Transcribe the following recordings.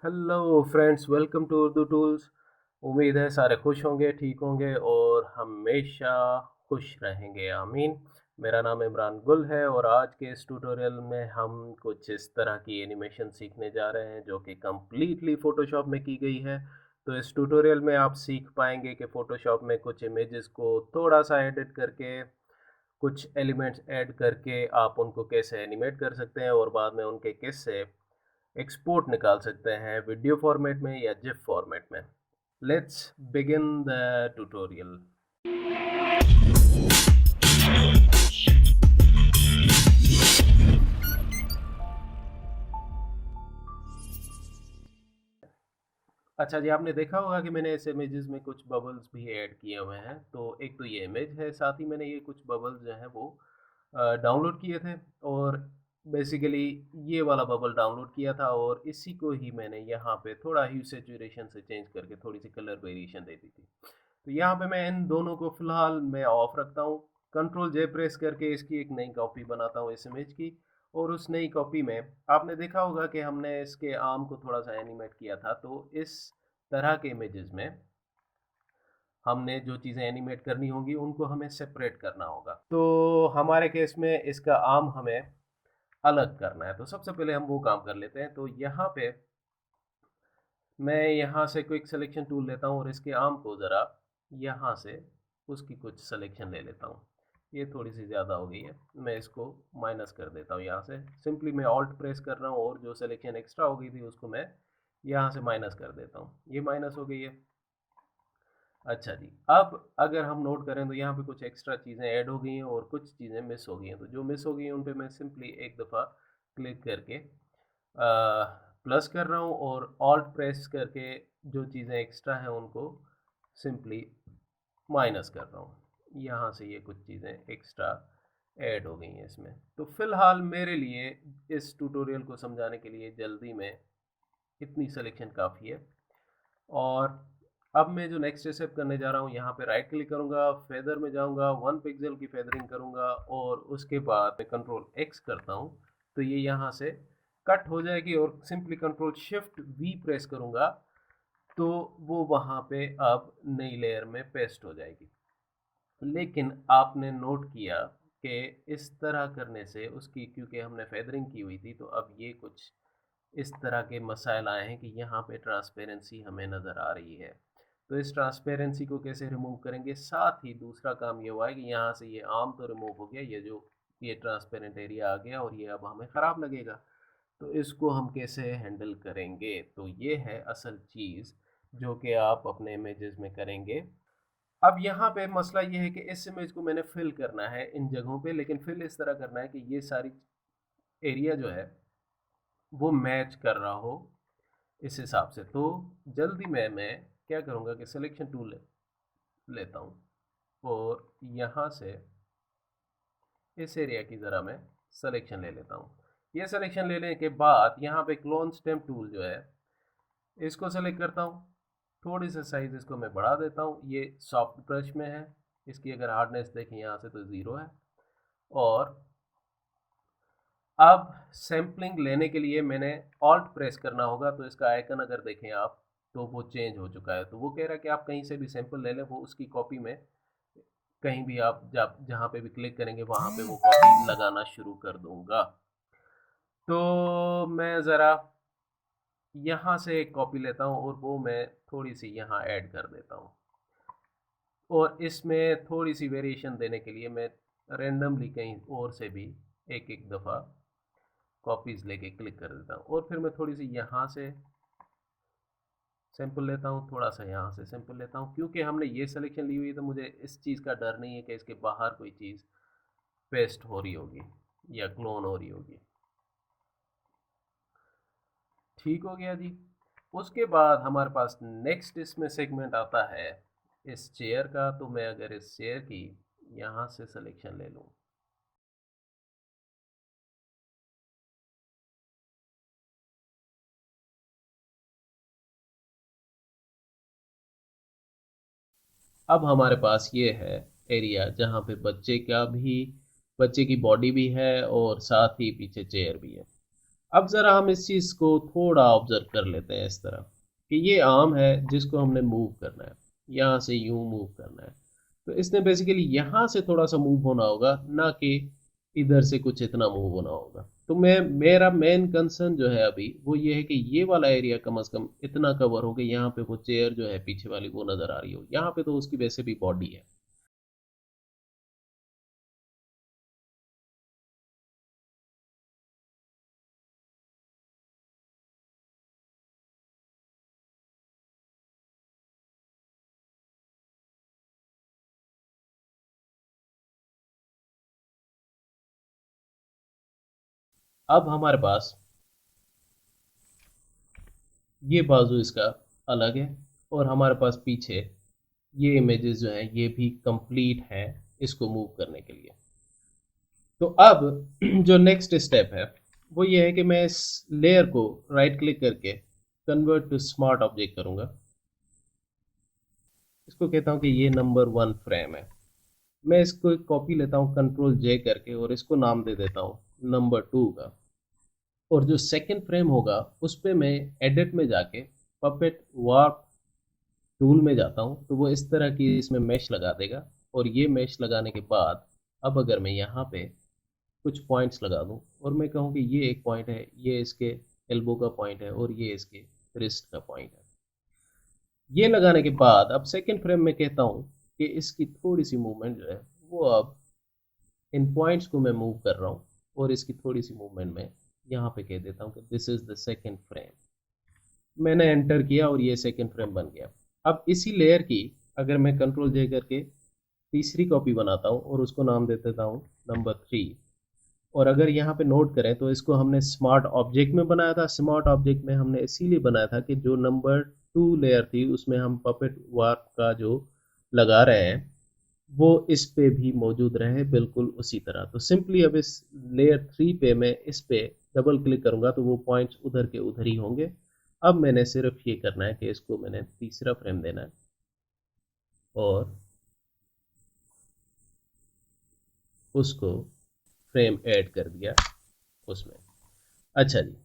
Hello friends, welcome to Urdu tools. उम्मीद है सारे खुश होंगे, ठीक होंगे और हमेशा खुश रहेंगे, आमीन। मेरा नाम इमरान गुल है और आज के इस ट्यूटोरियल में हम कुछ इस तरह की एनिमेशन सीखने जा रहे हैं जो कि कम्प्लीटली फ़ोटोशॉप में की गई है। तो इस ट्यूटोरियल में आप सीख पाएंगे कि फ़ोटोशॉप में कुछ इमेजेस को थोड़ा सा एडिट करके, कुछ एलिमेंट्स ऐड करके आप उनको कैसे एनिमेट कर सकते हैं और बाद में उनके किससे एक्सपोर्ट निकाल सकते हैं, वीडियो फॉर्मेट में या जिफ फॉर्मेट में। Let's begin the tutorial. अच्छा जी, आपने देखा होगा कि मैंने इस इमेजेस में कुछ बबल्स भी ऐड किए हुए हैं। तो एक तो ये इमेज है, साथ ही मैंने ये कुछ बबल्स जो हैं वो डाउनलोड किए थे और बेसिकली ये वाला बबल डाउनलोड किया था और इसी को ही मैंने यहाँ पे थोड़ा ह्यू सैचुरेशन से चेंज करके थोड़ी सी कलर वेरिएशन दे दी थी। तो यहाँ पे मैं इन दोनों को फ़िलहाल मैं ऑफ रखता हूँ। कंट्रोल जे प्रेस करके इसकी एक नई कॉपी बनाता हूँ इस इमेज की। और उस नई कॉपी में आपने देखा होगा कि हमने इसके आर्म को थोड़ा सा एनिमेट किया था। तो इस तरह के इमेजेस में हमने जो चीज़ें एनिमेट करनी होंगी उनको हमें सेपरेट करना होगा। तो हमारे केस में इसका आर्म हमें अलग करना है। तो सबसे पहले हम वो काम कर लेते हैं। तो यहाँ पे मैं यहाँ से क्विक सिलेक्शन टूल लेता हूँ और इसके आर्म को ज़रा यहाँ से उसकी कुछ सिलेक्शन ले लेता हूँ। ये थोड़ी सी ज़्यादा हो गई है, मैं इसको माइनस कर देता हूँ। यहाँ से सिंपली मैं ऑल्ट प्रेस कर रहा हूँ और जो सिलेक्शन एक्स्ट्रा हो गई थी उसको मैं यहाँ से माइनस कर देता हूँ। ये माइनस हो गई है। अच्छा जी, अब अगर हम नोट करें तो यहाँ पे कुछ एक्स्ट्रा चीज़ें ऐड हो गई हैं और कुछ चीज़ें मिस हो गई हैं। तो जो मिस हो गई हैं उन पे मैं सिंपली एक दफ़ा क्लिक करके प्लस कर रहा हूँ और ऑल्ट प्रेस करके जो चीज़ें एक्स्ट्रा हैं उनको सिंपली माइनस कर रहा हूँ। यहाँ से ये कुछ चीज़ें एक्स्ट्रा ऐड हो गई हैं इसमें। तो फ़िलहाल मेरे लिए इस ट्यूटोरियल को समझाने के लिए जल्दी में इतनी सिलेक्शन काफ़ी है। और अब मैं जो नेक्स्ट स्टेप करने जा रहा हूँ, यहाँ पे राइट क्लिक करूँगा, फेदर में जाऊँगा, 1 पिक्सल की फेदरिंग करूँगा और उसके बाद मैं कंट्रोल एक्स करता हूँ तो ये यहाँ से कट हो जाएगी और simply control shift we press करूँगा तो वो वहाँ पे अब नई लेयर में पेस्ट हो जाएगी। लेकिन आपने नोट किया कि इस तरह करने से उसकी, क्योंकि हमने फेदरिंग की हुई थी, तो अब ये कुछ इस तरह के मसाइल आए हैं कि यहाँ पे ट्रांसपेरेंसी हमें नज़र आ रही है। तो इस ट्रांसपेरेंसी को कैसे रिमूव करेंगे? साथ ही दूसरा काम ये हुआ है कि यहाँ से ये आर्म तो रिमूव हो गया, ये जो ये ट्रांसपेरेंट एरिया आ गया और ये अब हमें ख़राब लगेगा। तो इसको हम कैसे हैंडल करेंगे? तो ये है असल चीज़ जो कि आप अपने इमेजेस में करेंगे। अब यहाँ पे मसला ये है कि इस इमेज को मैंने फिल करना है इन जगहों पे, लेकिन फिल इस तरह करना है कि ये सारी एरिया जो है वो मैच कर रहा हो इस हिसाब से। तो जल्दी में मैं क्या करूँगा कि सिलेक्शन टूल लेता हूँ और यहाँ से इस एरिया की ज़रा मैं सिलेक्शन ले लेता हूँ। ये सिलेक्शन लेने के बाद यहाँ पे क्लोन स्टेम टूल जो है इसको सेलेक्ट करता हूँ। थोड़ी सी साइज़ इसको मैं बढ़ा देता हूँ। ये सॉफ्ट ब्रश में है, इसकी अगर हार्डनेस देखें यहाँ से तो ज़ीरो है। और अब सैम्पलिंग लेने के लिए मैंने ऑल्ट प्रेस करना होगा। तो इसका आइकन अगर देखें आप तो वो चेंज हो चुका है। तो वो कह रहा है कि आप कहीं से भी सैंपल ले लें, वो उसकी कॉपी में कहीं भी आप जहाँ पे भी क्लिक करेंगे वहाँ पे वो कॉपी लगाना शुरू कर दूंगा। तो मैं ज़रा यहाँ से एक कॉपी लेता हूँ और वो मैं थोड़ी सी यहाँ ऐड कर देता हूँ और इसमें थोड़ी सी वेरिएशन देने के लिए मैं रेंडमली कहीं और से भी एक एक दफ़ा कॉपीज़ लेके क्लिक कर देता हूँ और फिर मैं थोड़ी सी यहाँ से सैंपल लेता हूँ, थोड़ा सा यहाँ से सैंपल लेता हूँ। क्योंकि हमने ये सिलेक्शन ली हुई है तो मुझे इस चीज़ का डर नहीं है कि इसके बाहर कोई चीज़ पेस्ट हो रही होगी या क्लोन हो रही होगी। ठीक हो गया जी। उसके बाद हमारे पास नेक्स्ट इसमें सेगमेंट आता है इस चेयर का। तो मैं अगर इस चेयर की यहाँ से सिलेक्शन ले लूँ, अब हमारे पास ये है एरिया जहाँ पे बच्चे की बॉडी भी है और साथ ही पीछे चेयर भी है। अब ज़रा हम इस चीज़ को थोड़ा ऑब्जर्व कर लेते हैं इस तरह कि ये आर्म है जिसको हमने मूव करना है, यहाँ से यूँ मूव करना है। तो इसने बेसिकली यहाँ से थोड़ा-सा मूव होना होगा, ना कि इधर से कुछ इतना मूव होना होगा। तो मेरा मेन कंसर्न जो है अभी वो ये है कि ये वाला एरिया कम से कम इतना कवर हो कि यहाँ पे वो चेयर जो है पीछे वाली वो नज़र आ रही हो। यहाँ पे तो उसकी वैसे भी बॉडी है। अब हमारे पास ये बाजू इसका अलग है और हमारे पास पीछे ये इमेजेस जो हैं ये भी कंप्लीट हैं इसको मूव करने के लिए। तो अब जो नेक्स्ट स्टेप है वो ये है कि मैं इस लेयर को राइट क्लिक करके कन्वर्ट टू स्मार्ट ऑब्जेक्ट करूंगा। इसको कहता हूँ कि ये नंबर 1 फ्रेम है। मैं इसको एक कॉपी लेता हूँ कंट्रोल जे करके और इसको नाम दे देता हूँ नंबर 2 का। और जो सेकंड फ्रेम होगा उस पे मैं एडिट में जाके पपेट वार्प टूल में जाता हूँ तो वो इस तरह की इसमें मैश लगा देगा। और ये मैश लगाने के बाद अब अगर मैं यहाँ पे कुछ पॉइंट्स लगा दूँ और मैं कहूँ कि ये एक पॉइंट है, ये इसके एल्बो का पॉइंट है और ये इसके रिस्ट का पॉइंट है। ये लगाने के बाद अब सेकंड फ्रेम में कहता हूँ कि इसकी थोड़ी सी मूवमेंट जो है वो अब इन पॉइंट्स को मैं मूव कर रहा हूँ और इसकी थोड़ी सी मूवमेंट में यहाँ पे कह देता हूँ कि this is the second frame. मैंने एंटर किया और ये सेकंड फ्रेम बन गया। अब इसी लेयर की अगर मैं कंट्रोल जे करके तीसरी कॉपी बनाता हूँ और उसको नाम दे देता हूँ नंबर 3। और अगर यहाँ पे नोट करें तो इसको हमने स्मार्ट ऑब्जेक्ट में बनाया था। स्मार्ट ऑब्जेक्ट में हमने इसीलिए बनाया था कि जो नंबर 2 लेयर थी उसमें हम पपेट वार्प का जो लगा रहे हैं वो इस पे भी मौजूद रहे बिल्कुल उसी तरह। तो सिंपली अब इस लेयर 3 पे मैं इस पे डबल क्लिक करूंगा तो वो पॉइंट्स उधर के उधर ही होंगे। अब मैंने सिर्फ ये करना है कि इसको मैंने तीसरा फ्रेम देना है और उसको फ्रेम ऐड कर दिया उसमें। अच्छा जी,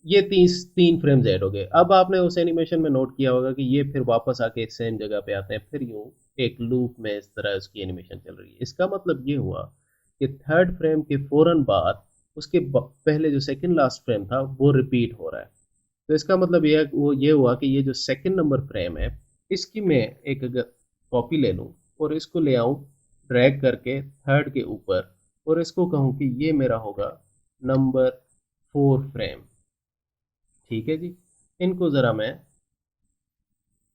ये तीन फ्रेम्स ऐड हो गए। अब आपने उस एनिमेशन में नोट किया होगा कि ये फिर वापस आके सेम जगह पे आते हैं, फिर यूं एक लूप में इस तरह उसकी एनिमेशन चल रही है। इसका मतलब ये हुआ कि थर्ड फ्रेम के फौरन बाद उसके पहले जो सेकंड लास्ट फ्रेम था वो रिपीट हो रहा है। तो इसका मतलब ये हुआ कि ये जो सेकंड नंबर फ्रेम है इसकी मैं एक अगर कॉपी ले लूँ और इसको ले आऊँ ड्रैग करके थर्ड के ऊपर और इसको कहूँ कि ये मेरा होगा नंबर 4 फ्रेम। ठीक है जी, इनको ज़रा मैं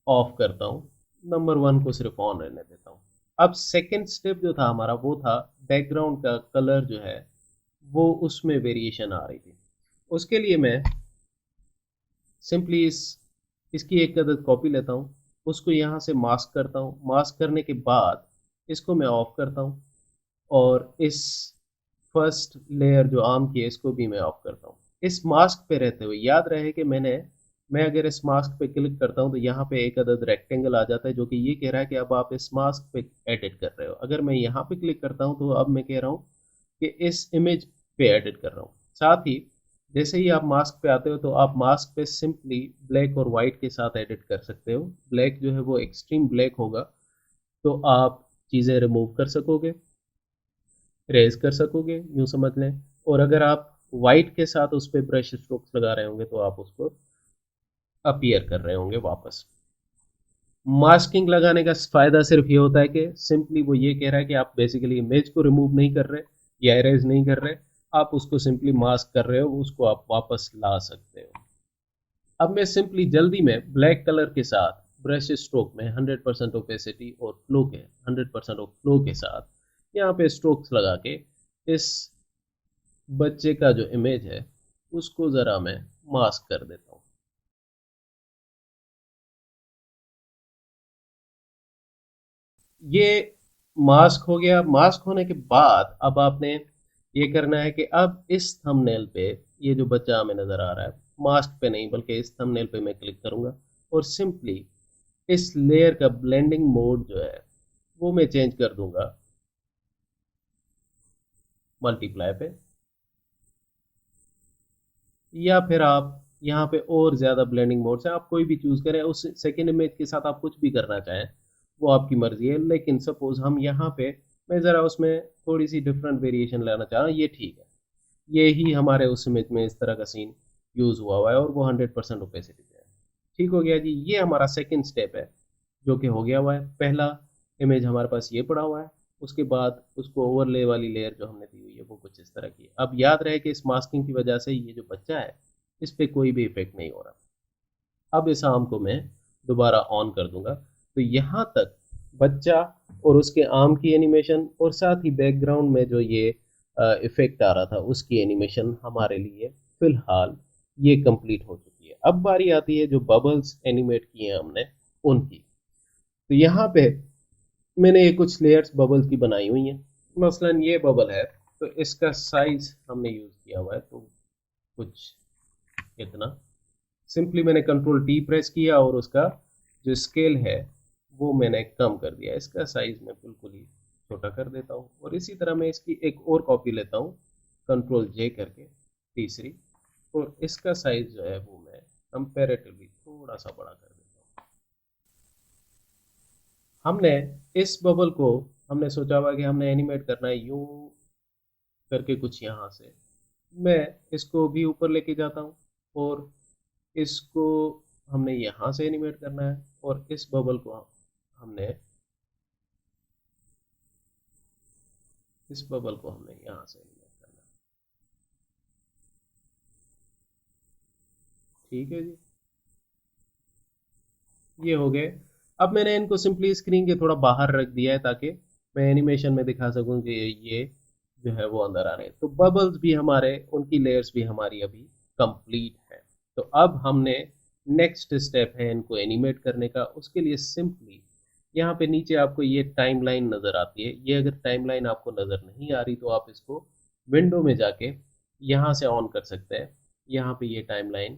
ऑफ करता हूँ, नंबर 1 को सिर्फ ऑन रहने देता हूँ। अब सेकंड स्टेप जो था हमारा वो था बैकग्राउंड का कलर जो है वो उसमें वेरिएशन आ रही थी। उसके लिए मैं सिंपली इसकी एक अदद कॉपी लेता हूँ, उसको यहाँ से मास्क करता हूँ। मास्क करने के बाद इसको मैं ऑफ करता हूँ और इस फर्स्ट लेयर जो आर्म की है इसको भी मैं ऑफ करता हूँ। इस मास्क पे रहते हुए याद रहे कि मैं अगर इस मास्क पे क्लिक करता हूँ तो यहाँ पे एक अदद रेक्टेंगल आ जाता है जो कि ये कह रहा है कि अब आप इस मास्क पे एडिट कर रहे हो। अगर मैं यहाँ पे क्लिक करता हूँ तो अब मैं कह रहा हूँ कि इस इमेज पे एडिट कर रहा हूँ। साथ ही जैसे ही आप मास्क पे आते हो तो आप मास्क पे सिंपली ब्लैक और वाइट के साथ एडिट कर सकते हो। ब्लैक जो है वो एक्सट्रीम ब्लैक होगा तो आप चीज़ें रिमूव कर सकोगे, रेज कर सकोगे, यूँ समझ लें। और अगर आप वाइट के साथ उस पर ब्रश स्ट्रोक्स लगा रहे होंगे तो आप उसको अपीयर कर रहे होंगे वापस। मास्किंग लगाने का फ़ायदा सिर्फ ये होता है कि सिंपली वो ये कह रहा है कि आप बेसिकली इमेज को रिमूव नहीं कर रहे या इरेज नहीं कर रहे, आप उसको सिंपली मास्क कर रहे हो, उसको आप वापस ला सकते हो। अब मैं सिंपली जल्दी में ब्लैक कलर के साथ ब्रश स्ट्रोक में 100% ओपेसिटी और फ्लो के 100% ऑफ फ्लो के साथ यहाँ पे स्ट्रोक्स लगा के इस बच्चे का जो इमेज है उसको ज़रा मैं मास्क कर देता हूँ। ये मास्क हो गया। मास्क होने के बाद अब आपने ये करना है कि अब इस थंबनेल पे ये जो बच्चा हमें नज़र आ रहा है मास्क पे नहीं बल्कि इस थंबनेल पे मैं क्लिक करूँगा और सिंपली इस लेयर का ब्लेंडिंग मोड जो है वो मैं चेंज कर दूंगा मल्टीप्लाई पे। या फिर आप यहाँ पे और ज़्यादा ब्लेंडिंग मोड से आप कोई भी चूज़ करें, उस सेकेंड इमेज के साथ आप कुछ भी करना चाहें वो आपकी मर्ज़ी है। लेकिन सपोज़ हम यहाँ पे मैं ज़रा उसमें थोड़ी सी डिफरेंट वेरिएशन लाना चाह रहा हूँ, ये ठीक है। ये ही हमारे उस इमेज में इस तरह का सीन यूज़ हुआ हुआ है और वो 100% ओपेसिटी पे है। ठीक हो गया जी, ये हमारा सेकेंड स्टेप है जो कि हो गया हुआ है। पहला इमेज हमारे पास ये पड़ा हुआ है, उसके बाद उसको ओवरले वाली लेयर जो हमने दी हुई है वो कुछ इस तरह की है। अब याद रहे कि इस मास्किंग की वजह से ये जो बच्चा है इस पर कोई भी इफेक्ट नहीं हो रहा। अब इस आर्म को मैं दोबारा ऑन कर दूंगा तो यहाँ तक बच्चा और उसके आर्म की एनिमेशन और साथ ही बैकग्राउंड में जो ये इफेक्ट आ रहा था उसकी एनिमेशन हमारे लिए फिलहाल ये कंप्लीट हो चुकी है। अब बारी आती है जो बबल्स एनिमेट किए हैं हमने उनकी। तो यहाँ पे मैंने ये कुछ लेयर्स बबल्स की बनाई हुई हैं। मसलन ये बबल है तो इसका साइज हमने यूज़ किया हुआ है तो कुछ इतना। सिंपली मैंने कंट्रोल टी प्रेस किया और उसका जो स्केल है वो मैंने कम कर दिया। इसका साइज मैं बिल्कुल ही छोटा कर देता हूँ और इसी तरह मैं इसकी एक और कॉपी लेता हूँ कंट्रोल जे करके तीसरी, और इसका साइज जो है वो मैं कंपेरेटिवली थोड़ा सा बड़ा कर देता हूँ। हमने इस बबल को हमने सोचा हुआ कि हमने एनिमेट करना है यूं करके कुछ यहाँ से। मैं इसको भी ऊपर लेके जाता हूँ और इसको हमने यहाँ से एनिमेट करना है और इस बबल को हमने यहाँ से एनिमेट करना है। ठीक है जी, ये हो गए। अब मैंने इनको सिंपली स्क्रीन के थोड़ा बाहर रख दिया है ताकि मैं एनिमेशन में दिखा सकूं कि ये जो है वो अंदर आ रहे हैं। तो बबल्स भी हमारे, उनकी लेयर्स भी हमारी अभी कंप्लीट है। तो अब हमने नेक्स्ट स्टेप है इनको एनिमेट करने का। उसके लिए सिंपली यहाँ पे नीचे आपको ये टाइमलाइन नज़र आती है। ये अगर टाइमलाइन आपको नज़र नहीं आ रही तो आप इसको विंडो में जाके यहाँ से ऑन कर सकते हैं। यहाँ पे ये टाइमलाइन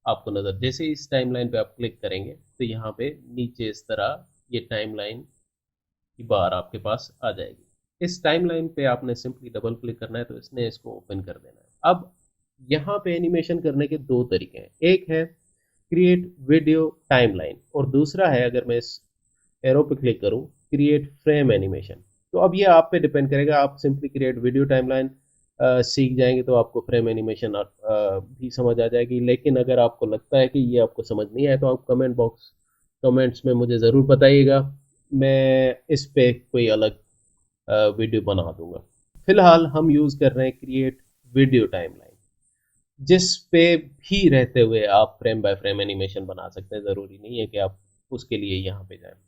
आपको नज़र, जैसे इस टाइमलाइन पे आप क्लिक करेंगे तो यहाँ पे नीचे इस तरह ये टाइमलाइन की बार आपके पास आ जाएगी। इस टाइमलाइन पे आपने सिंपली डबल क्लिक करना है तो इसने इसको ओपन कर देना है। अब यहाँ पे एनिमेशन करने के दो तरीके हैं, एक है क्रिएट वीडियो टाइमलाइन और दूसरा है, अगर मैं इस एरो पे क्लिक करूँ, क्रिएट फ्रेम एनिमेशन। तो अब ये आप पे डिपेंड करेगा, आप सिंपली क्रिएट वीडियो टाइमलाइन सीख जाएंगे तो आपको फ्रेम एनिमेशन भी समझ आ जाएगी। लेकिन अगर आपको लगता है कि ये आपको समझ नहीं आया तो आप कमेंट्स में मुझे ज़रूर बताइएगा, मैं इस पे कोई अलग वीडियो बना दूंगा। फिलहाल हम यूज़ कर रहे हैं क्रिएट वीडियो टाइमलाइन, जिस पे भी रहते हुए आप फ्रेम बाय फ्रेम एनिमेशन बना सकते हैं। ज़रूरी नहीं है कि आप उसके लिए यहाँ पे जाएं।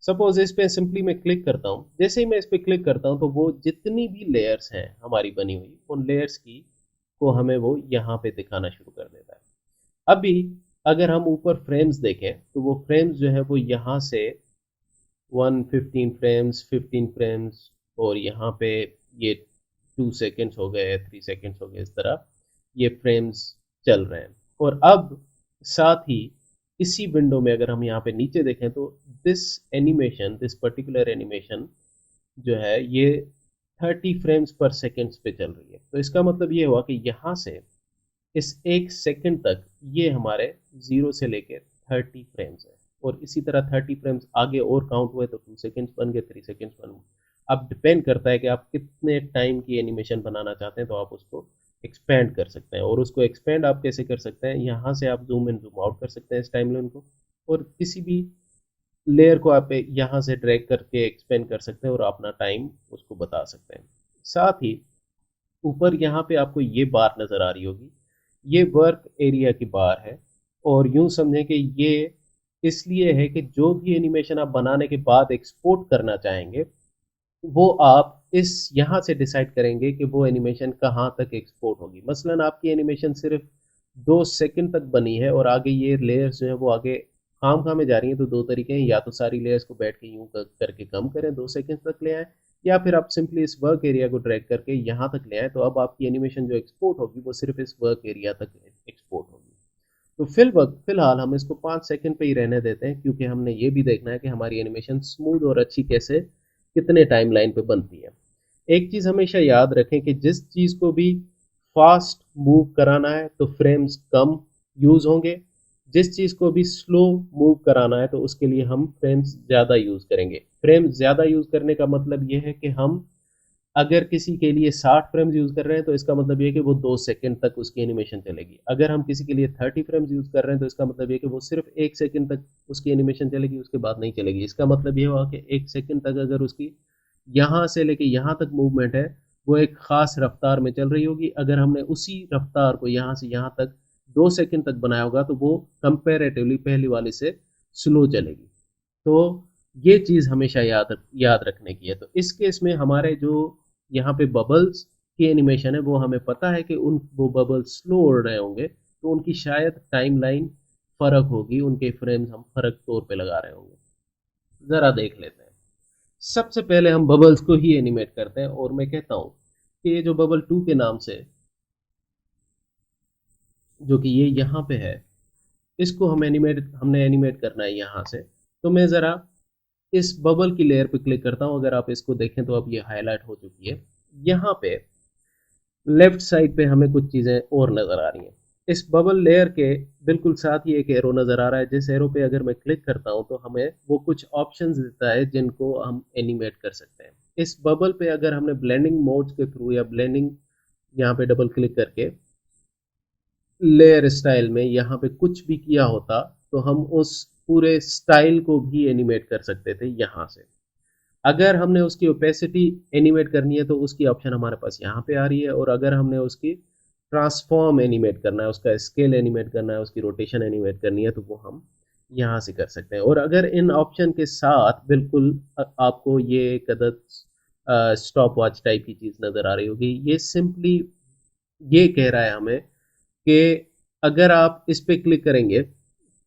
सपोज इस पे सिंपली मैं क्लिक करता हूँ, जैसे ही मैं इस पे क्लिक करता हूँ तो वो जितनी भी लेयर्स हैं हमारी बनी हुई उन लेयर्स की को हमें वो यहाँ पे दिखाना शुरू कर देता है। अभी अगर हम ऊपर फ्रेम्स देखें तो वो फ्रेम्स जो है वो यहाँ से 115 फ्रेम्स, 15 फ्रेम्स और यहाँ पे ये 2 सेकेंड्स हो गए, 3 सेकेंड्स हो गए, इस तरह ये फ्रेम्स चल रहे हैं। और अब साथ ही इसी विंडो में अगर हम यहाँ पे नीचे देखें तो दिस पर्टिकुलर एनिमेशन जो है ये 30 फ्रेम्स पर सेकेंड्स पे चल रही है। तो इसका मतलब ये हुआ कि यहाँ से इस एक सेकंड तक ये हमारे 0 से लेके 30 फ्रेम्स है और इसी तरह 30 फ्रेम्स आगे और काउंट हुए तो 2 सेकेंड्स बन गए, 3 सेकेंड्स बन गए। अब डिपेंड करता है कि आप कितने टाइम की एनिमेशन बनाना चाहते हैं तो आप उसको एक्सपेंड कर सकते हैं। और उसको एक्सपेंड आप कैसे कर सकते हैं, यहाँ से आप जूम इन जूम आउट कर सकते हैं इस टाइमलाइन को और किसी भी लेयर को आप यहाँ से ड्रैग करके एक्सपेंड कर सकते हैं और अपना टाइम उसको बता सकते हैं। साथ ही ऊपर यहाँ पे आपको ये बार नज़र आ रही होगी, ये वर्क एरिया की बार है और यूं समझें कि ये इसलिए है कि जो भी एनिमेशन आप बनाने के बाद एक्सपोर्ट करना चाहेंगे वो आप इस यहाँ से डिसाइड करेंगे कि वो एनिमेशन कहाँ तक एक्सपोर्ट होगी। मसलन आपकी एनिमेशन सिर्फ 2 सेकंड तक बनी है और आगे ये लेयर्स जो है वो आगे खाम में जा रही हैं, तो दो तरीके हैं, या तो सारी लेयर्स को बैठ के यूं करके कम करें 2 सेकंड तक ले आए, या फिर आप सिंपली इस वर्क एरिया को ड्रैग करके यहाँ तक ले आए। तो अब आपकी एनिमेशन जो एक्सपोर्ट होगी वो सिर्फ इस वर्क एरिया तक एक्सपोर्ट होगी। तो फिलहाल हम इसको 5 सेकंड पे ही रहने देते हैं क्योंकि हमने ये भी देखना है कि हमारी एनिमेशन स्मूथ और अच्छी कैसे कितने टाइमलाइन पे बनती है। एक चीज़ हमेशा याद रखें कि जिस चीज़ को भी फास्ट मूव कराना है तो फ्रेम्स कम यूज़ होंगे, जिस चीज़ को भी स्लो मूव कराना है तो उसके लिए हम फ्रेम्स ज़्यादा यूज़ करेंगे। फ्रेम्स ज़्यादा यूज़ करने का मतलब ये है कि हम अगर किसी के लिए 60 फ्रेम्स यूज़ कर रहे हैं तो इसका मतलब ये है कि वो 2 सेकंड तक उसकी एनिमेशन चलेगी। अगर हम किसी के लिए 30 फ्रेम्स यूज़ कर रहे हैं तो इसका मतलब ये है कि वो सिर्फ 1 सेकंड तक उसकी एनिमेशन चलेगी, उसके बाद नहीं चलेगी। इसका मतलब ये हुआ कि 1 सेकंड तक अगर उसकी यहाँ से लेके यहाँ तक मूवमेंट है, वो एक ख़ास रफ्तार में चल रही होगी। अगर हमने उसी रफ्तार को यहाँ से यहाँ तक 2 सेकंड तक बनाया होगा तो वो कंपैरेटिवली पहली वाली से स्लो चलेगी। तो ये चीज़ हमेशा याद रखने की है। तो इस केस में हमारे जो यहाँ पे बबल्स की एनिमेशन है वो हमें पता है कि वो बबल्स स्लो उड़ रहे होंगे, तो उनकी शायद टाइमलाइन फ़र्क होगी, उनके फ्रेम्स हम फ़र्क तौर पे लगा रहे होंगे। ज़रा देख लेते हैं। सबसे पहले हम बबल्स को ही एनिमेट करते हैं और मैं कहता हूँ कि ये जो बबल 2 के नाम से, जो कि ये यहाँ पे है, इसको हमने एनिमेट करना है यहाँ से। तो मैं ज़रा इस बबल की लेयर पे क्लिक करता हूँ। अगर आप इसको देखें तो अब ये हाईलाइट हो चुकी है। यहाँ पे लेफ्ट साइड पे हमें कुछ चीज़ें और नज़र आ रही हैं। इस बबल लेयर के बिल्कुल साथ ही एक एरो नज़र आ रहा है। जिस एरो पे अगर मैं क्लिक करता हूँ तो हमें वो कुछ ऑप्शंस देता है जिनको हम एनिमेट कर सकते हैं। इस बबल पे अगर हमने ब्लेंडिंग मोड्स के थ्रू या ब्लेंडिंग यहाँ पे डबल क्लिक करके लेयर स्टाइल में यहाँ पे कुछ भी किया होता तो हम उस पूरे स्टाइल को भी एनिमेट कर सकते थे यहाँ से। अगर हमने उसकी ओपेसिटी एनिमेट करनी है तो उसकी ऑप्शन हमारे पास यहाँ पे आ रही है, और अगर हमने उसकी ट्रांसफॉर्म एनिमेट करना है, उसका स्केल एनिमेट करना है, उसकी रोटेशन एनिमेट करनी है तो वो हम यहाँ से कर सकते हैं। और अगर इन ऑप्शन के साथ बिल्कुल आपको ये एक अदद स्टॉप वॉच टाइप की चीज़ नज़र आ रही होगी, ये सिंपली ये कह रहा है हमें कि अगर आप इस पे क्लिक करेंगे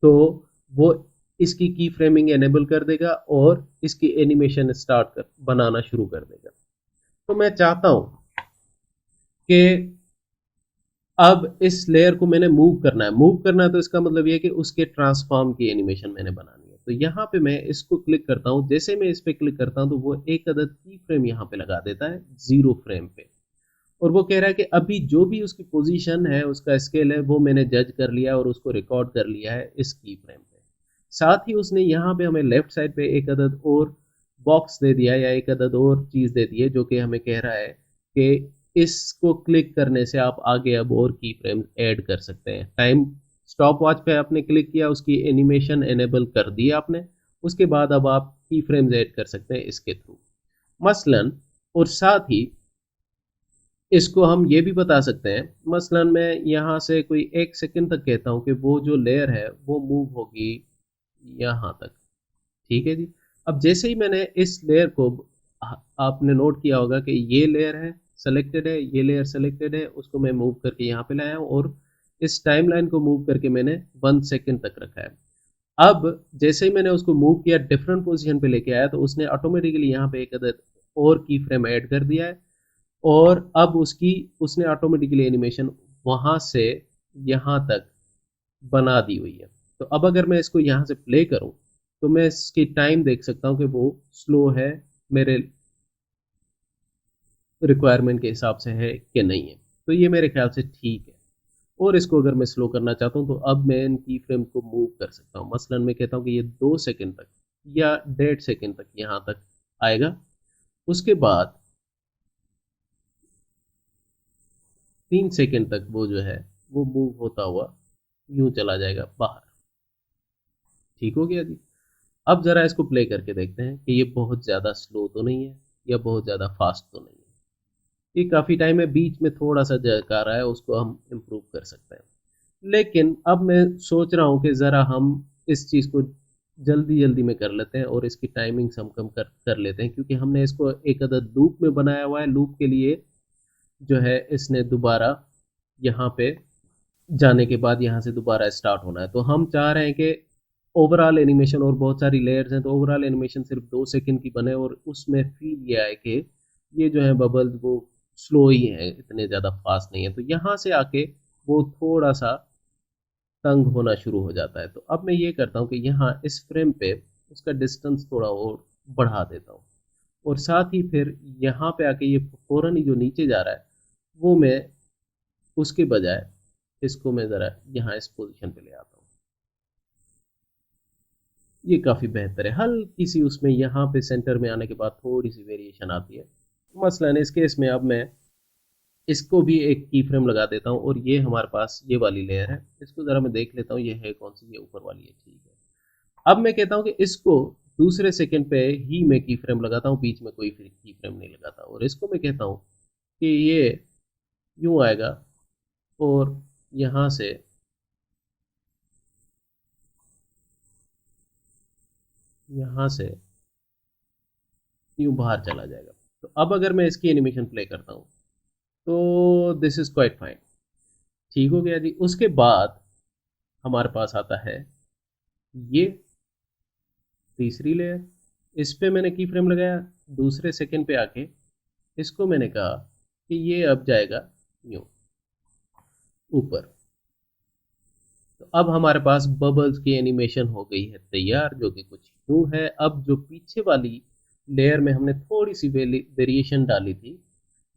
तो वो इसकी की फ्रेमिंग एनेबल कर देगा और इसकी एनिमेशन स्टार्ट कर बनाना शुरू कर देगा। तो मैं चाहता हूं कि अब इस लेयर को मैंने मूव करना है तो इसका मतलब ये है कि उसके ट्रांसफॉर्म की एनिमेशन मैंने बनानी है। तो यहाँ पे मैं इसको क्लिक करता हूँ। जैसे मैं इस पे क्लिक करता हूँ तो वो एक अदद की फ्रेम यहाँ पे लगा देता है 0 फ्रेम पे, और वो कह रहा है कि अभी जो भी उसकी पोजीशन है, उसका स्केल है, वो मैंने जज कर लिया और उसको रिकॉर्ड कर लिया है इस की फ्रेम पे। साथ ही उसने यहाँ पे हमें लेफ्ट साइड पे एक अदद और बॉक्स दे दिया या एक अदद और चीज़ दे दी है, जो कि हमें कह रहा है कि इसको क्लिक करने से आप आगे अब और की फ्रेम ऐड कर सकते हैं। टाइम स्टॉप वॉच पे आपने क्लिक किया, उसकी एनिमेशन एनेबल कर दी आपने, उसके बाद अब आप की फ्रेम्स ऐड कर सकते हैं इसके थ्रू मसलन। और साथ ही इसको हम ये भी बता सकते हैं, मसलन मैं यहाँ से कोई 1 सेकंड तक कहता हूँ कि वो जो लेयर है वो मूव होगी यहाँ तक। ठीक है जी। अब जैसे ही मैंने इस लेयर को, आपने नोट किया होगा कि ये लेयर है सेलेक्टेड है, ये लेयर सेलेक्टेड है, उसको मैं मूव करके यहाँ पे लाया हूँ और इस टाइमलाइन को मूव करके मैंने 1 सेकंड तक रखा है। अब जैसे ही मैंने उसको मूव किया, डिफरेंट पोजीशन पे लेके आया, तो उसने ऑटोमेटिकली यहाँ पे एक अदद और की फ्रेम ऐड कर दिया है, और अब उसने ऑटोमेटिकली एनिमेशन वहां से यहाँ तक बना दी हुई है। तो अब अगर मैं इसको यहाँ से प्ले करूँ तो मैं इसकी टाइम देख सकता हूँ कि वो स्लो है, मेरे रिक्वायरमेंट के हिसाब से है कि नहीं है। तो ये मेरे ख्याल से ठीक है। और इसको अगर मैं स्लो करना चाहता हूँ तो अब मैं इन की फ्रेम को मूव कर सकता हूँ। मसलन मैं कहता हूँ कि ये 2 सेकंड तक या 1.5 सेकंड तक यहाँ तक आएगा, उसके बाद 3 सेकंड तक वो जो है वो मूव होता हुआ यूं चला जाएगा बाहर। ठीक हो गया जी। अब जरा इसको प्ले करके देखते हैं कि ये बहुत ज़्यादा स्लो तो नहीं है या बहुत ज़्यादा फास्ट तो नहीं है। ये काफ़ी टाइम है, बीच में थोड़ा सा जर्क आ रहा है, उसको हम इम्प्रूव कर सकते हैं। लेकिन अब मैं सोच रहा हूँ कि ज़रा हम इस चीज़ को जल्दी जल्दी में कर लेते हैं और इसकी टाइमिंग्स हम कम कर लेते हैं, क्योंकि हमने इसको एक अदद लूप में बनाया हुआ है। लूप के लिए जो है इसने दोबारा यहाँ पे जाने के बाद यहाँ से दोबारा स्टार्ट होना है। तो हम चाह रहे हैं कि ओवरऑल एनिमेशन, और बहुत सारी लेयर्स हैं तो ओवरऑल एनिमेशन सिर्फ 2 सेकंड की बने और उसमें फील ये आए कि ये जो है बबल्स वो स्लो ही है, इतने ज़्यादा फास्ट नहीं है। तो यहाँ से आके वो थोड़ा सा तंग होना शुरू हो जाता है। तो अब मैं ये करता हूँ कि यहाँ इस फ्रेम पे उसका डिस्टेंस थोड़ा और बढ़ा देता हूँ, और साथ ही फिर यहाँ पे आके ये फ़ौरन ही जो नीचे जा रहा है वो मैं उसके बजाय इसको मैं ज़रा यहाँ इस पोजीशन पे ले आता हूँ। ये काफ़ी बेहतर है। हल्की सी उसमें यहाँ पे सेंटर में आने के बाद थोड़ी सी वेरिएशन आती है। मसलन इस केस में अब मैं इसको भी एक की फ्रेम लगा देता हूँ और ये हमारे पास ये वाली लेयर है। इसको ज़रा मैं देख लेता हूँ ये है कौन सी, ये ऊपर वाली है, ठीक है। अब मैं कहता हूँ कि इसको दूसरे सेकंड पे ही मैं की फ्रेम लगाता हूँ, बीच में कोई की फ्रेम नहीं लगाता, और इसको मैं कहता हूँ कि ये यूँ आएगा और यहाँ से यूँ बाहर चला जाएगा। तो अब अगर मैं इसकी एनिमेशन प्ले करता हूँ तो दिस इज़ क्वाइट फाइन, ठीक हो गया जी। उसके बाद हमारे पास आता है ये तीसरी लेयर। इस पे मैंने की फ्रेम लगाया, दूसरे सेकंड पे आके इसको मैंने कहा कि ये अब जाएगा यूँ ऊपर। तो अब हमारे पास बबल्स की एनिमेशन हो गई है तैयार, जो कि कुछ यूँ है। अब जो पीछे वाली लेयर में हमने थोड़ी सी वेरिएशन डाली थी,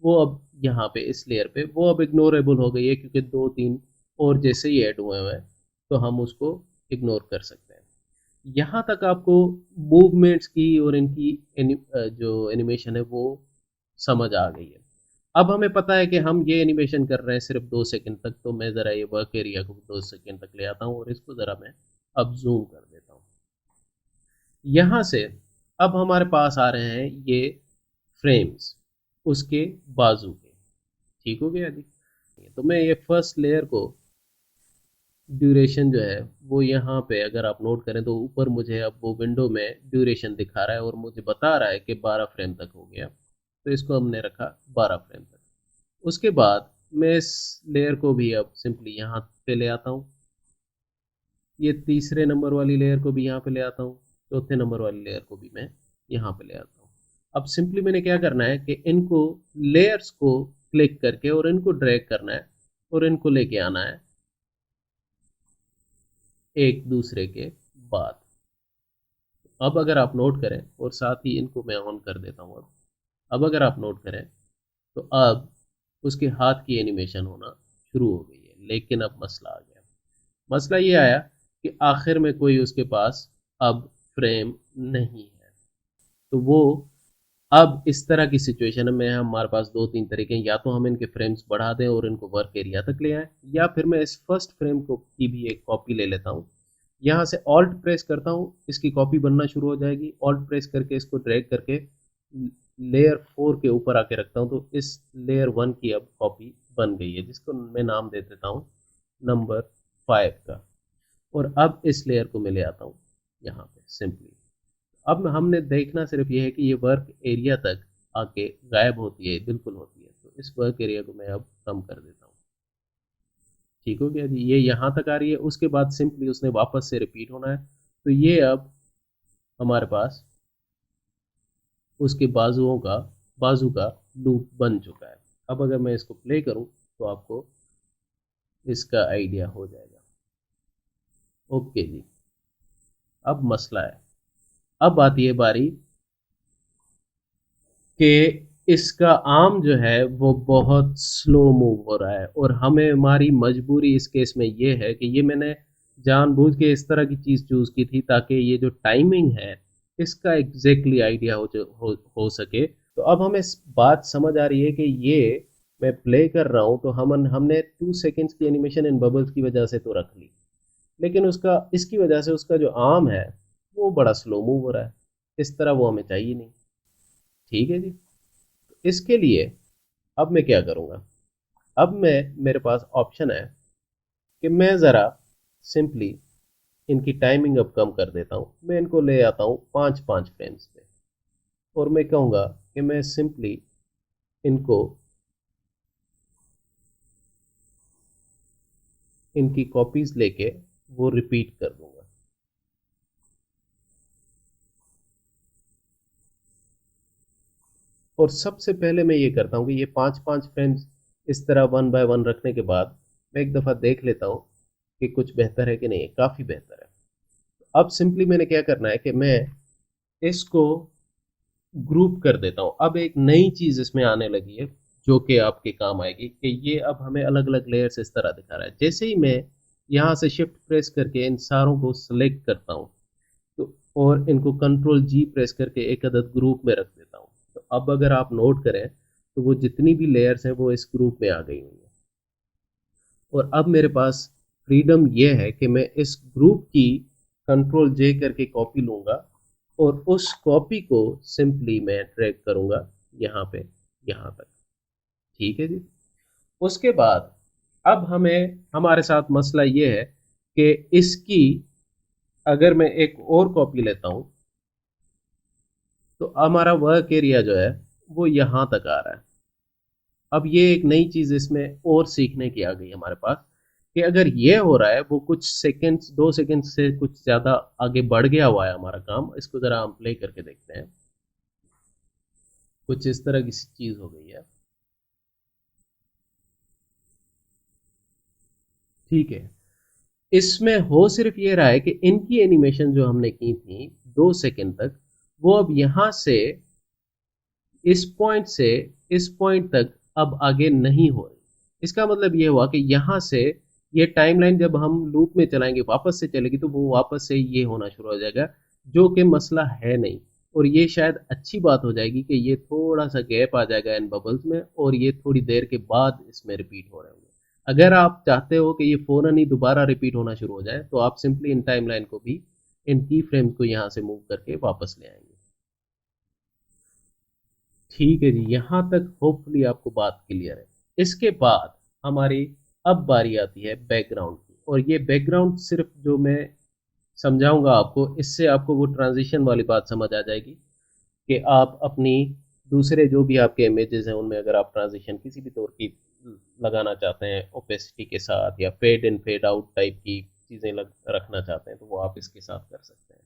वो अब यहाँ पे इस लेयर पे वो अब इग्नोरेबल हो गई है, क्योंकि 2-3 और जैसे ही ऐड हुए हैं तो हम उसको इग्नोर कर सकते हैं। यहाँ तक आपको मूवमेंट्स की और इनकी जो एनिमेशन है वो समझ आ गई है। अब हमें पता है कि हम ये एनिमेशन कर रहे हैं सिर्फ 2 सेकंड तक, तो मैं ज़रा ये वर्क एरिया को 2 सेकंड तक ले आता हूँ और इसको ज़रा मैं अब जूम कर देता हूँ। यहाँ से अब हमारे पास आ रहे हैं ये फ्रेम्स उसके बाजू के, ठीक हो गया जी। तो मैं ये फर्स्ट लेयर को ड्यूरेशन जो है वो यहाँ पे अगर आप नोट करें तो ऊपर मुझे अब वो विंडो में ड्यूरेशन दिखा रहा है और मुझे बता रहा है कि 12 फ्रेम तक हो गया। तो इसको हमने रखा 12 फ्रेम तक। उसके बाद मैं इस लेयर को भी अब सिंपली यहाँ पे ले आता हूँ, ये तीसरे नंबर वाली लेयर को भी यहाँ पे ले आता हूँ, चौथे नंबर वाली लेयर को भी मैं यहाँ पे ले आता हूँ। अब सिंपली मैंने क्या करना है कि इनको लेयर्स को क्लिक करके और इनको ड्रैग करना है और इनको लेके आना है एक दूसरे के बाद। अब अगर आप नोट करें, और साथ ही इनको मैं ऑन कर देता हूँ। अब अगर आप नोट करें तो अब उसके हाथ की एनिमेशन होना शुरू हो गई है। लेकिन अब मसला आ गया। मसला ये आया कि आखिर में कोई उसके पास अब फ्रेम नहीं है। तो वो अब इस तरह की सिचुएशन में हमारे पास 2-3 तरीके हैं, या तो हम इनके फ्रेम्स बढ़ा दें और इनको वर्क एरिया तक ले आएं, या फिर मैं इस फर्स्ट फ्रेम को की भी एक कॉपी ले लेता हूँ, यहाँ से ऑल्ट प्रेस करता हूँ, इसकी कॉपी बनना शुरू हो जाएगी। ऑल्ट प्रेस करके इसको ड्रैग करके लेयर 4 के ऊपर आके रखता हूँ, तो इस लेयर 1 की अब कॉपी बन गई है, जिसको मैं नाम दे देता हूँ नंबर 5 का। और अब इस लेयर को मैं ले आता हूँ यहाँ पे सिंपली। अब हमने देखना सिर्फ ये है कि ये वर्क एरिया तक आके गायब होती है, बिल्कुल होती है। तो इस वर्क एरिया को मैं अब कम कर देता हूँ, ठीक हो गया जी। ये यहाँ तक आ रही है, उसके बाद सिंपली उसने वापस से रिपीट होना है। तो ये अब हमारे पास उसके बाजू का लूप बन चुका है। अब अगर मैं इसको प्ले करूँ तो आपको इसका आइडिया हो जाएगा। ओके जी, अब मसला है, अब आती है बारी कि इसका आर्म जो है वो बहुत स्लो मूव हो रहा है, और हमें हमारी मजबूरी इस केस में ये है कि ये मैंने जानबूझ के इस तरह की चीज़ चूज़ की थी ताकि ये जो टाइमिंग है इसका एग्जैक्टली आइडिया हो सके। तो अब हमें बात समझ आ रही है कि ये मैं प्ले कर रहा हूँ तो हमने 2 सेकेंड्स की एनिमेशन इन बबल्स की वजह से तो रख ली, लेकिन उसका इसकी वजह से उसका जो आर्म है वो बड़ा स्लो मूव हो रहा है। इस तरह वो हमें चाहिए नहीं, ठीक है जी। इसके लिए अब मैं क्या करूँगा, अब मेरे पास ऑप्शन है कि मैं ज़रा सिंपली इनकी टाइमिंग अब कम कर देता हूँ। मैं इनको ले आता हूँ 5-5 फ्रेम्स पे, और मैं कहूँगा कि मैं सिंपली इनको इनकी कॉपीज़ लेके वो रिपीट कर दूँगा। और सबसे पहले मैं ये करता हूँ कि ये 5-5 फ्रेम्स इस तरह 1 बाय 1 रखने के बाद मैं एक दफ़ा देख लेता हूँ कि कुछ बेहतर है कि नहीं है। काफ़ी बेहतर है। अब सिंपली मैंने क्या करना है कि मैं इसको ग्रुप कर देता हूँ। अब एक नई चीज़ इसमें आने लगी है, जो कि आपके काम आएगी कि ये अब हमें अलग अलग लेयर्स इस तरह दिखा रहा है। जैसे ही मैं यहाँ से शिफ्ट प्रेस करके इन सारों को सिलेक्ट करता हूँ तो और इनको कंट्रोल जी प्रेस करके एक अदद ग्रुप में रख देता हूँ, तो अब अगर आप नोट करें तो वो जितनी भी लेयर्स हैं वो इस ग्रुप में आ गई हुई हैं। और अब मेरे पास फ्रीडम ये है कि मैं इस ग्रुप की कंट्रोल जे करके कॉपी लूँगा और उस कॉपी को सिंपली मैं ड्रैग करूँगा यहाँ पे, यहाँ तक। ठीक है जी। उसके बाद अब हमें हमारे साथ मसला ये है कि इसकी अगर मैं एक और कॉपी लेता हूँ तो हमारा वर्क एरिया जो है वो यहाँ तक आ रहा है। अब ये एक नई चीज़ इसमें और सीखने की आ गई हमारे पास कि अगर ये हो रहा है वो कुछ सेकंड्स 2 सेकंड से कुछ ज़्यादा आगे बढ़ गया हुआ है हमारा काम। इसको ज़रा हम प्ले करके देखते हैं। कुछ इस तरह की चीज़ हो गई है। ठीक है। इसमें हो सिर्फ ये रहा है कि इनकी एनिमेशन जो हमने की थी 2 सेकंड तक, वो अब यहाँ से इस पॉइंट से इस पॉइंट तक अब आगे नहीं हो रही। इसका मतलब ये हुआ कि यहाँ से ये टाइमलाइन जब हम लूप में चलाएंगे वापस से चलेगी तो वो वापस से ये होना शुरू हो जाएगा, जो कि मसला है नहीं। और ये शायद अच्छी बात हो जाएगी कि ये थोड़ा सा गैप आ जाएगा इन बबल्स में और ये थोड़ी देर के बाद इसमें रिपीट हो रहे होंगे। अगर आप चाहते हो कि ये फ़ौरन ही दोबारा रिपीट होना शुरू हो जाए तो आप सिंपली इन टाइमलाइन को भी इन की फ्रेम्स को यहाँ से मूव करके वापस ले आएंगे। ठीक है जी, यहाँ तक होपफुली आपको बात क्लियर है। इसके बाद हमारी अब बारी आती है बैकग्राउंड की, और ये बैकग्राउंड सिर्फ जो मैं समझाऊंगा आपको, इससे आपको वो ट्रांजिशन वाली बात समझ आ जाएगी कि आप अपनी दूसरे जो भी आपके इमेजेस हैं उनमें अगर आप ट्रांजिशन किसी भी तौर की लगाना चाहते हैं ओपेसिटी के साथ या fade in fade out type की चीज़ें रखना चाहते हैं तो वो आप इसके साथ कर सकते हैं।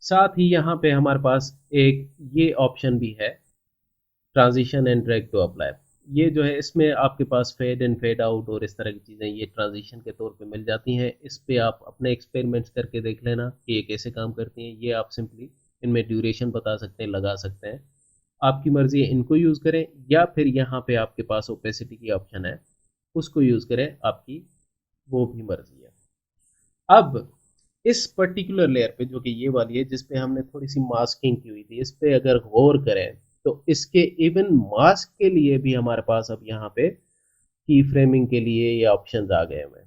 साथ ही यहाँ पे हमारे पास एक ये ऑप्शन भी है, transition and drag to apply. ये जो है इसमें आपके पास फेड इन फेड आउट और इस तरह की चीज़ें ये ट्रांजिशन के तौर पे मिल जाती हैं। इस पे आप अपने एक्सपेरिमेंट्स करके देख लेना कि ये कैसे काम करती हैं। ये आप सिंपली इनमें ड्यूरेशन बता सकते हैं, लगा सकते हैं, आपकी मर्ज़ी है इनको यूज़ करें या फिर यहाँ पे आपके पास ओपेसिटी की ऑप्शन है उसको यूज़ करें, आपकी वो भी मर्ज़ी है। अब इस पर्टिकुलर लेयर पे जो कि ये वाली है जिस पे हमने थोड़ी सी मास्किंग की हुई थी, इस पे अगर गौर करें तो इसके इवन मास्क के लिए भी हमारे पास अब यहाँ पे की फ्रेमिंग के लिए ये ऑप्शंस आ गए हुए हैं।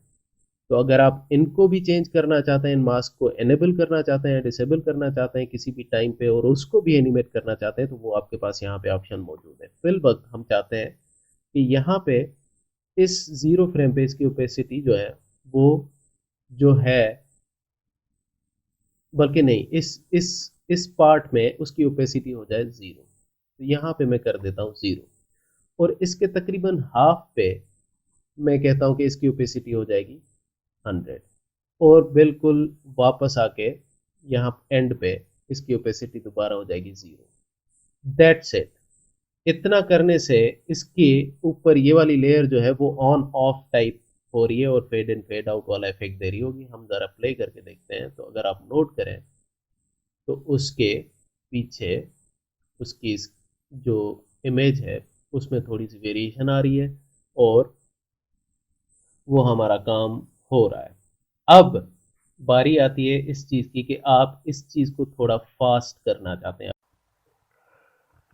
तो अगर आप इनको भी चेंज करना चाहते हैं, इन मास्क को एनेबल करना चाहते हैं, डिसेबल करना चाहते हैं किसी भी टाइम पे और उसको भी एनिमेट करना चाहते हैं तो वो आपके पास यहाँ पे ऑप्शन मौजूद है। फिल वक्त हम चाहते हैं कि यहाँ पे इस 0 फ्रेम पे इसकी ओपेसिटी जो है वो जो है, बल्कि नहीं, इस पार्ट में उसकी ओपेसिटी हो जाए 0। तो यहाँ पे मैं कर देता हूँ 0 और इसके तकरीबन हाफ पे मैं कहता हूँ कि इसकी ओपेसिटी हो जाएगी 100 और बिल्कुल वापस आके यहाँ एंड पे इसकी ओपेसिटी दोबारा हो जाएगी 0। That's it. इतना करने से इसके ऊपर ये वाली लेयर जो है वो ऑन ऑफ टाइप हो रही है और फेड इन फेड आउट वाला इफेक्ट दे रही होगी। हम ज़रा प्ले करके देखते हैं। तो अगर आप नोट करें तो उसके पीछे उसकी जो इमेज है उसमें थोड़ी सी वेरिएशन आ रही है और वो हमारा काम हो रहा है। अब बारी आती है इस चीज़ की कि आप इस चीज़ को थोड़ा फास्ट करना चाहते हैं।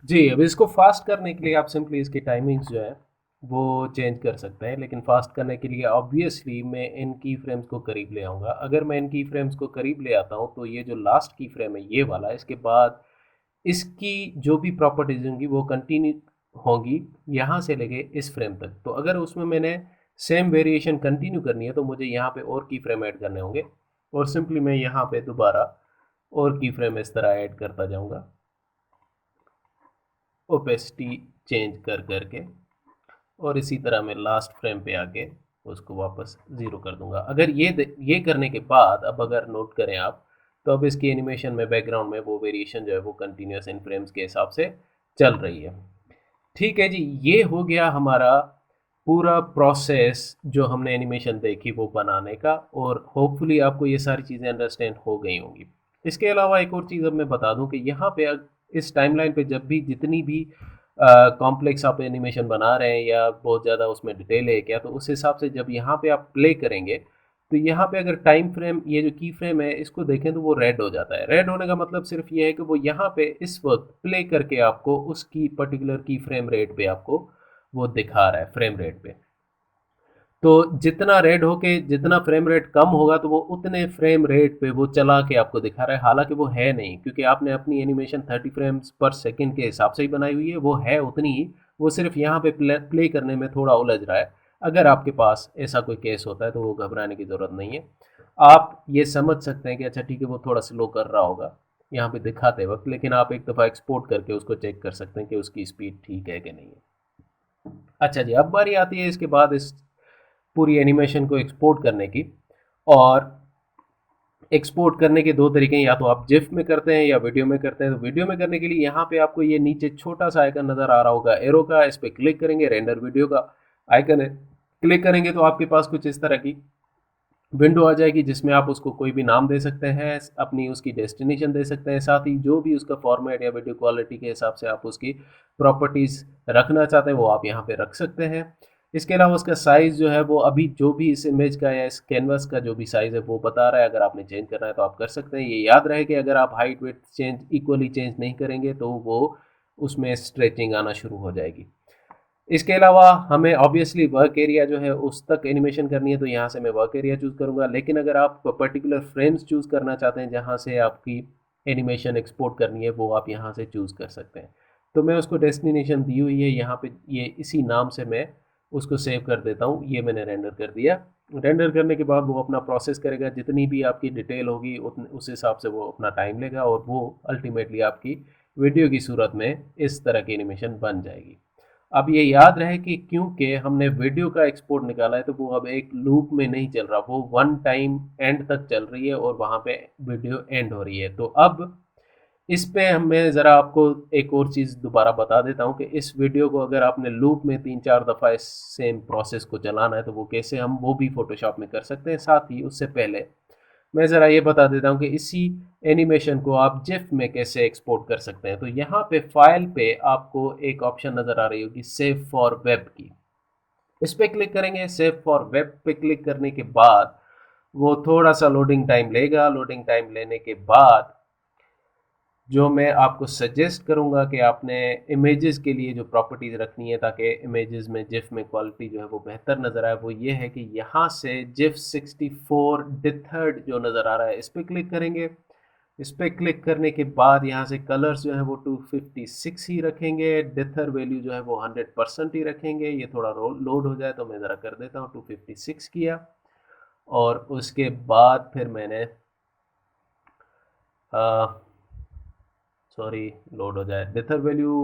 जी, अब इसको फास्ट करने के लिए आप सिंपली इसकी टाइमिंग्स जो है वो चेंज कर सकते हैं, लेकिन फास्ट करने के लिए ऑब्वियसली मैं इन की फ्रेम्स को करीब ले आऊँगा। अगर मैं इन की फ्रेम्स को करीब ले आता हूँ तो ये जो लास्ट की फ्रेम है ये वाला, इसके बाद इसकी जो भी प्रॉपर्टीज़ होंगी वो कंटिन्यू होंगी यहाँ से लेके इस फ्रेम तक। तो अगर उसमें मैंने सेम वेरिएशन कंटिन्यू करनी है तो मुझे यहाँ पे और की फ्रेम ऐड करने होंगे और सिंपली मैं यहाँ पे दोबारा और की फ्रेम इस तरह ऐड करता जाऊँगा, ओपेसिटी चेंज कर करके, और इसी तरह मैं लास्ट फ्रेम पे आके उसको वापस 0 कर दूंगा। अगर ये करने के बाद अब अगर नोट करें आप तो अब इसकी एनिमेशन में बैकग्राउंड में वो वेरिएशन जो है वो कंटिन्यूस इन फ्रेम्स के हिसाब से चल रही है। ठीक है जी, ये हो गया हमारा पूरा प्रोसेस जो हमने एनिमेशन देखी वो बनाने का, और होपफुली आपको ये सारी चीज़ें अंडरस्टैंड हो गई होंगी। इसके अलावा एक और चीज़ अब मैं बता दूं कि यहाँ पे इस टाइमलाइन पे जब भी जितनी भी कॉम्प्लेक्स आप एनिमेशन बना रहे हैं या बहुत ज़्यादा उसमें डिटेल है क्या, तो उस हिसाब से जब यहाँ पे आप प्ले करेंगे तो यहाँ पे अगर टाइम फ्रेम, ये जो की फ्रेम है इसको देखें तो वो रेड हो जाता है। रेड होने का मतलब सिर्फ ये है कि वो यहाँ पे इस वक्त प्ले करके आपको उसकी पर्टिकुलर की फ्रेम रेट पे आपको वो दिखा रहा है, फ्रेम रेट पे। तो जितना रेड होके जितना फ्रेम रेट कम होगा तो वो उतने फ्रेम रेट पे वो चला के आपको दिखा रहा है, हालांकि वो है नहीं, क्योंकि आपने अपनी एनिमेशन 30 फ्रेम्स पर सेकंड के हिसाब से ही बनाई हुई है, वो है उतनी ही, वो सिर्फ यहाँ पे प्ले करने में थोड़ा उलझ रहा है। अगर आपके पास ऐसा कोई केस होता है तो वो घबराने की ज़रूरत नहीं है। आप ये समझ सकते हैं कि अच्छा ठीक है वो थोड़ा स्लो कर रहा होगा यहाँ पे दिखाते वक्त, लेकिन आप एक दफ़ा एक्सपोर्ट करके उसको चेक कर सकते हैं कि उसकी स्पीड ठीक है कि नहीं है। अच्छा जी, अब बारी आती है इसके बाद इस पूरी एनिमेशन को एक्सपोर्ट करने की। और एक्सपोर्ट करने के दो तरीके हैं, या तो आप जिफ में करते हैं या वीडियो में करते हैं। तो वीडियो में करने के लिए यहाँ पे आपको ये नीचे छोटा सा आइकन नज़र आ रहा होगा एरो का, इस पर क्लिक करेंगे, रेंडर वीडियो का आइकन है, क्लिक करेंगे तो आपके पास कुछ इस तरह की विंडो आ जाएगी जिसमें आप उसको कोई भी नाम दे सकते हैं, अपनी उसकी डेस्टिनेशन दे सकते हैं, साथ ही जो भी उसका फॉर्मेट या वीडियो क्वालिटी के हिसाब से आप उसकी प्रॉपर्टीज़ रखना चाहते हैं वो आप यहाँ पे रख सकते हैं। इसके अलावा उसका साइज़ जो है वो अभी जो भी इस इमेज का या इस कैनवास का जो भी साइज़ है वो बता रहा है, अगर आपने चेंज करना है तो आप कर सकते हैं। ये याद रहे कि अगर आप height weight change equally change नहीं करेंगे तो वो उसमें स्ट्रेचिंग आना शुरू हो जाएगी। इसके अलावा हमें ऑब्वियसली वर्क एरिया जो है उस तक एनिमेशन करनी है तो यहाँ से मैं वर्क एरिया चूज़ करूँगा, लेकिन अगर आप पर्टिकुलर फ्रेम्स चूज़ करना चाहते हैं जहाँ से आपकी एनिमेशन एक्सपोर्ट करनी है वो आप यहाँ से चूज़ कर सकते हैं। तो मैं उसको डेस्टिनेशन दी हुई है यहाँ पे, ये इसी नाम से मैं उसको सेव कर देता हूँ। ये मैंने रेंडर कर दिया। रेंडर करने के बाद वो अपना प्रोसेस करेगा, जितनी भी आपकी डिटेल होगी उस हिसाब से वो अपना टाइम लेगा और वो अल्टीमेटली आपकी वीडियो की सूरत में इस तरह की एनिमेशन बन जाएगी। अब ये याद रहे कि क्योंकि हमने वीडियो का एक्सपोर्ट निकाला है तो वो अब एक लूप में नहीं चल रहा, वो वन टाइम एंड तक चल रही है और वहाँ पे वीडियो एंड हो रही है। तो अब इस पे मैं ज़रा आपको एक और चीज़ दोबारा बता देता हूँ कि इस वीडियो को अगर आपने लूप में 3-4 दफ़ा इस सेम प्रोसेस को चलाना है तो वो कैसे हम वो भी फ़ोटोशॉप में कर सकते हैं। साथ ही उससे पहले मैं ज़रा ये बता देता हूँ कि इसी एनिमेशन को आप जिफ में कैसे एक्सपोर्ट कर सकते हैं। तो यहाँ पे फाइल पे आपको एक ऑप्शन नज़र आ रही होगी सेव फॉर वेब की, इस पे क्लिक करेंगे। सेव फॉर वेब पे क्लिक करने के बाद वो थोड़ा सा लोडिंग टाइम लेगा। लोडिंग टाइम लेने के बाद जो मैं आपको सजेस्ट करूंगा कि आपने इमेजेस के लिए जो प्रॉपर्टीज़ रखनी है ताकि इमेजेस में जिफ में क्वालिटी जो है वो बेहतर नज़र आए, वो ये है कि यहाँ से जिफ 64 डिथर्ड जो नज़र आ रहा है इस पर क्लिक करेंगे। इस पर क्लिक करने के बाद यहाँ से कलर्स जो है वो 256 ही रखेंगे, डिथर वैल्यू जो है वो 100% ही रखेंगे। ये थोड़ा लोड हो जाए तो मैं ज़रा कर देता हूँ, 256 किया और उसके बाद फिर मैंने सॉरी लोड हो जाए, डिथर वैल्यू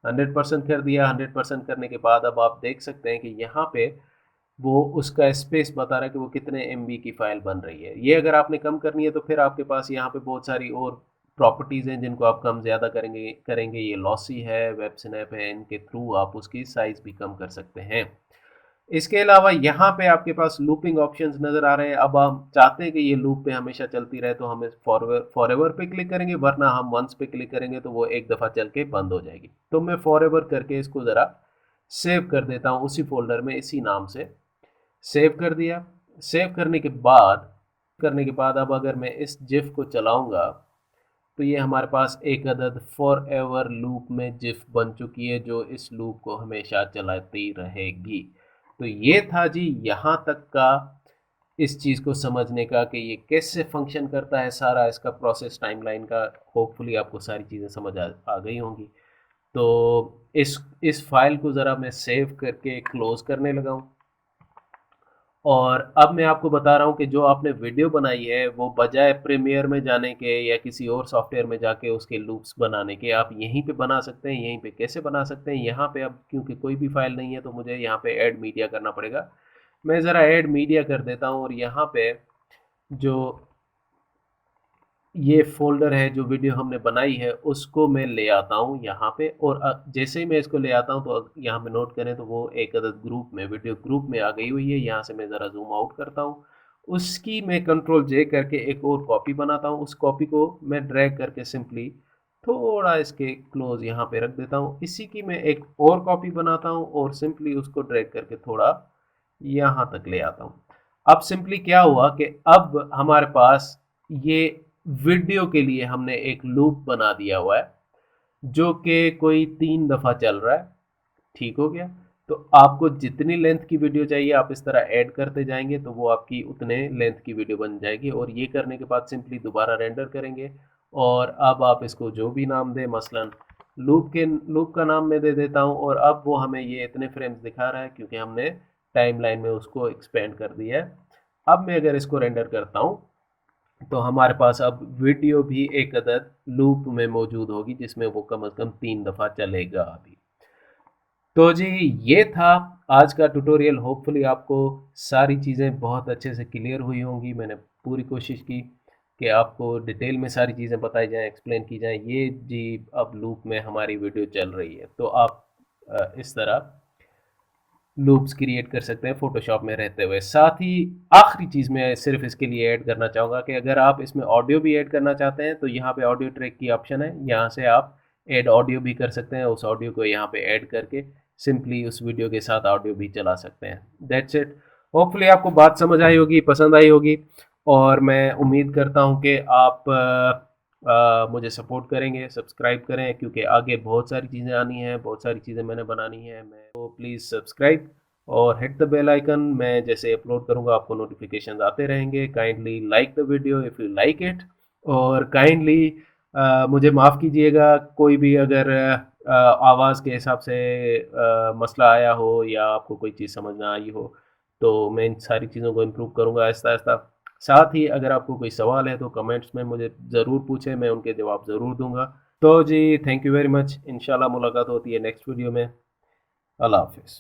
100% कर दिया। 100% करने के बाद अब आप देख सकते हैं कि यहाँ पे वो उसका स्पेस बता रहा है कि वो कितने MB की फ़ाइल बन रही है। ये अगर आपने कम करनी है तो फिर आपके पास यहाँ पे बहुत सारी और प्रॉपर्टीज़ हैं जिनको आप कम ज़्यादा करेंगे। ये लॉसी है, वेब स्नैप है, इनके थ्रू आप उसकी साइज़ भी कम कर सकते हैं। इसके अलावा यहाँ पे आपके पास लूपिंग ऑप्शंस नज़र आ रहे हैं। अब हम चाहते हैं कि ये लूप पे हमेशा चलती रहे तो हम इस फॉरएवर पे क्लिक करेंगे, वरना हम वंस पे क्लिक करेंगे तो वो एक दफ़ा चल के बंद हो जाएगी। तो मैं फॉरएवर करके इसको ज़रा सेव कर देता हूँ उसी फोल्डर में, इसी नाम से सेव कर दिया। सेव करने के बाद अब अगर मैं इस जिफ को चलाऊँगा तो ये हमारे पास एक अदद फॉर एवर लूप में जिफ बन चुकी है जो इस लूप को हमेशा चलाती रहेगी। तो ये था जी यहाँ तक का इस चीज़ को समझने का कि ये कैसे फंक्शन करता है, सारा इसका प्रोसेस टाइमलाइन का। होपफुली आपको सारी चीज़ें समझ आ गई होंगी। तो इस फाइल को ज़रा मैं सेव करके क्लोज़ करने लगा हूँ। और अब मैं आपको बता रहा हूँ कि जो आपने वीडियो बनाई है वो बजाय प्रीमियर में जाने के या किसी और सॉफ्टवेयर में जाके उसके लूप्स बनाने के आप यहीं पे बना सकते हैं। यहीं पे कैसे बना सकते हैं, यहाँ पे अब क्योंकि कोई भी फाइल नहीं है तो मुझे यहाँ पे ऐड मीडिया करना पड़ेगा। मैं ज़रा ऐड मीडिया कर देता हूँ और यहाँ पे जो ये फ़ोल्डर है जो वीडियो हमने बनाई है उसको मैं ले आता हूँ यहाँ पे। और जैसे ही मैं इसको ले आता हूँ तो यहाँ पे नोट करें तो वो एक अदद ग्रुप में, वीडियो ग्रुप में आ गई हुई है। यहाँ से मैं ज़रा जूम आउट करता हूँ, उसकी मैं Ctrl J करके एक और कॉपी बनाता हूँ। उस कॉपी को मैं ड्रैग करके सिंपली थोड़ा इसके क्लोज यहाँ पे रख देता हूँ। इसी की मैं एक और कॉपी बनाता हूँ और सिंपली उसको ड्रैग करके थोड़ा यहाँ तक ले आता हूँ। अब सिंपली क्या हुआ कि अब हमारे पास ये वीडियो के लिए हमने एक लूप बना दिया हुआ है जो कि कोई 3 दफ़ा चल रहा है। ठीक हो गया। तो आपको जितनी लेंथ की वीडियो चाहिए आप इस तरह ऐड करते जाएंगे तो वो आपकी उतने लेंथ की वीडियो बन जाएगी। और ये करने के बाद सिंपली दोबारा रेंडर करेंगे और अब आप इसको जो भी नाम दें, मसलन लूप का नाम मैं दे देता हूँ। और अब वो हमें ये इतने फ्रेम्स दिखा रहा है क्योंकि हमने टाइमलाइन में उसको एक्सपेंड कर दिया है। अब मैं अगर इसको रेंडर करता हूँ तो हमारे पास अब वीडियो भी एक अदद लूप में मौजूद होगी जिसमें वो कम से कम 3 दफ़ा चलेगा अभी। तो जी ये था आज का ट्यूटोरियल। होपफुली आपको सारी चीज़ें बहुत अच्छे से क्लियर हुई होंगी। मैंने पूरी कोशिश की कि आपको डिटेल में सारी चीज़ें बताई जाएँ, एक्सप्लेन की जाएँ। ये जी अब लूप में हमारी वीडियो चल रही है तो आप इस तरह लूप्स क्रिएट कर सकते हैं फ़ोटोशॉप में रहते हुए। साथ ही आखिरी चीज़ मैं सिर्फ इसके लिए ऐड करना चाहूँगा कि अगर आप इसमें ऑडियो भी ऐड करना चाहते हैं तो यहाँ पे ऑडियो ट्रैक की ऑप्शन है, यहाँ से आप ऐड ऑडियो भी कर सकते हैं। उस ऑडियो को यहाँ पे ऐड करके सिंपली उस वीडियो के साथ ऑडियो भी चला सकते हैं। That's it. होपफुली आपको बात समझ आई होगी, पसंद आई होगी और मैं उम्मीद करता हूँ कि आप मुझे सपोर्ट करेंगे, सब्सक्राइब करें क्योंकि आगे बहुत सारी चीज़ें आनी हैं, बहुत सारी चीज़ें मैंने बनानी है। मैं तो प्लीज़ सब्सक्राइब और हिट द बेल आइकन। मैं जैसे अपलोड करूँगा आपको नोटिफिकेशन आते रहेंगे। Kindly like the video if you like it और काइंडली मुझे माफ़ कीजिएगा कोई भी अगर आवाज़ के हिसाब से मसला आया हो या आपको कोई चीज़ समझ ना आई हो तो मैं इन सारी चीज़ों को इम्प्रूव करूँगा आहिस्ता आहिस्ता। साथ ही अगर आपको कोई सवाल है तो कमेंट्स में मुझे ज़रूर पूछें, मैं उनके जवाब ज़रूर दूंगा। तो जी थैंक यू वेरी मच। इंशाल्लाह मुलाकात होती है नेक्स्ट वीडियो में। अल्लाह हाफिज़।